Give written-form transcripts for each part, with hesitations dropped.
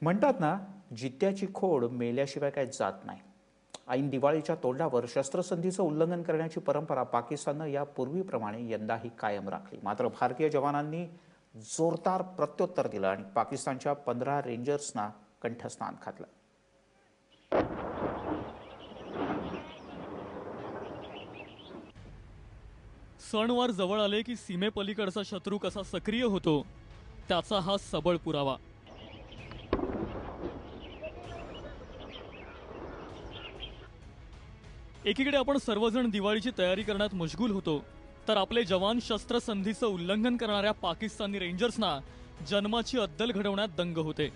म्हणतात ना, जित्याची खोड मेल्याशिवाय काय जात नाही. ऐन दिवाळीच्या तोंडावर शस्त्रसंधीचं उल्लंघन करण्याची परंपरा पाकिस्ताननं यापूर्वीप्रमाणे यंदाही कायम राखली. मात्र भारतीय जवानांनी जोरदार प्रत्युत्तर दिलं आणि पाकिस्तानच्या 15 रेंजर्सना कंठस्नान घातलं. सणवार जवळ आले की सीमेपलीकडचा शत्रू कसा सक्रिय होतो त्याचा हा सबळ पुरावा. एकीकडे आपण सर्वजण दिवाळीची तयारी करण्यात मशगूल होतो, तर आपले जवान शस्त्रसंधीचं उल्लंघन करणाऱ्या पाकिस्तानी रेंजर्सना जन्माची अद्दल घडवण्यात दंग होते.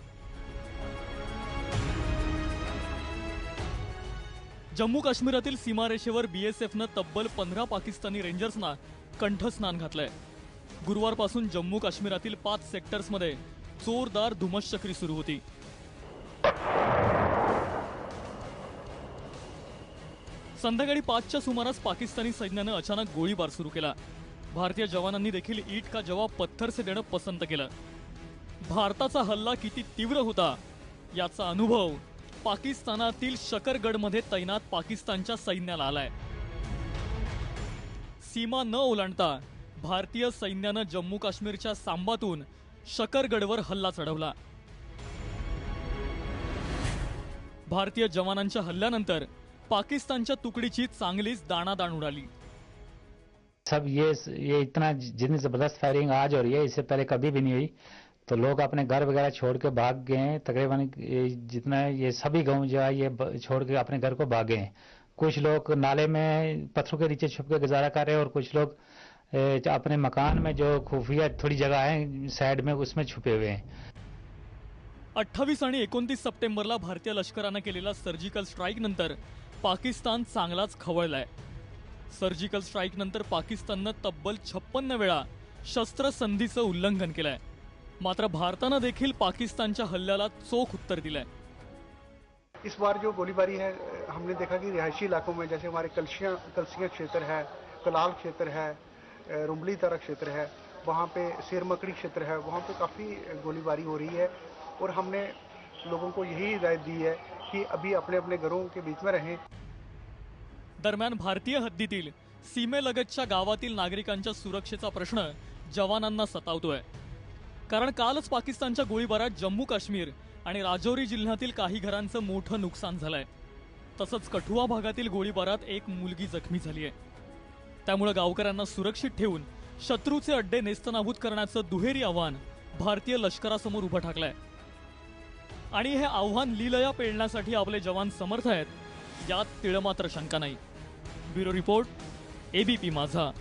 जम्मू काश्मीरातील सीमारेषेवर बीएसएफनं तब्बल 15 पाकिस्तानी रेंजर्सना कंठस्नान घातलंय. गुरुवारपासून जम्मू काश्मीरातील 5 सेक्टर्समध्ये जोरदार धुमश्चक्री सुरू होती. संध्याकाळी 5च्या सुमारास पाकिस्तानी सैन्यानं अचानक गोळीबार सुरू केला. भारतीय जवानांनी देखील ईट का जवाब पत्थर से देणं पसंत केलं. भारताचा हल्ला किती तीव्र होता याचा अनुभव पाकिस्तानातील शकरगडमध्ये तैनात पाकिस्तानच्या सैन्याला आलाय. सीमा न ओलांडता भारतीय सैन्यानं जम्मू काश्मीरच्या सांबातून शकरगडवर हल्ला चढवला. भारतीय जवानांच्या हल्ल्यानंतर पाकिस्तानच्या तुकडीची चांगलीच दाणादाण उडाली. सब ये इतना जितनी जबरदस्त फायरिंग आज हो रही है, इससे पहले कभी भी नहीं हुई. तो लोग अपने घर वगैरह छोड़ के भाग गए हैं. तकरीबन जितना ये सभी गांव जो है ये छोड़ के अपने घर को भागे हैं. कुछ लोग नाले में पत्थरों के नीचे छुप के गुजारा कर रहे हैं और कुछ लोग अपने मकान में जो खुफिया थोड़ी जगह है साइड में उसमें छुपे हुए हैं. 28 आणि 29 सप्टेंबरला भारतीय लष्करानं केलेला सर्जिकल स्ट्राईक नंतर पाकिस्तान चांगलाच खवळलाय. सर्जिकल स्ट्राईक नंतर पाकिस्ताननं तब्बल 56 वेळा शस्त्रसंधीचं उल्लंघन केलंय. मात्र भारतानं देखील पाकिस्तानच्या हल्ल्याला चोख उत्तर दिलंय. इस बार जो गोलीबारी है हमने देखा कि रिहायशी इलाकों में जैसे हमारे कलसियां क्षेत्र है, कलाल क्षेत्र है, रुमली तारा क्षेत्र है, वहाँ पे शेरमकड़ी क्षेत्र है, वहाँ पे काफ़ी गोलीबारी हो रही है. और हमने लोगों को यही हिदायत दी है कि अभी अपने अपने घरों के बीच में रहें. दरम्यान भारतीय हद्दीतील सीमेलगतच्या गावातील नागरिकांच्या सुरक्षेचा प्रश्न जवानांना सतावतोय. कारण कालच पाकिस्तानच्या गोळीबारात जम्मू काश्मीर आणि राजौरी जिल्ह्यातील काही घरांचं मोठं नुकसान झालंय. तसंच कठुआ भागातील गोळीबारात एक मुलगी जखमी झालीय. त्यामुळे गावकऱ्यांना सुरक्षित ठेवून शत्रूचे अड्डे नेस्तनाबूत करण्याचं दुहेरी आव्हान भारतीय लष्करासमोर उभं ठाकलंय. आणि हे आव्हान लीलया पेलण्यासाठी आपले जवान समर्थ आहेत यात तिळमात्र शंका नाही. ब्युरो रिपोर्ट, एबीपी माझा.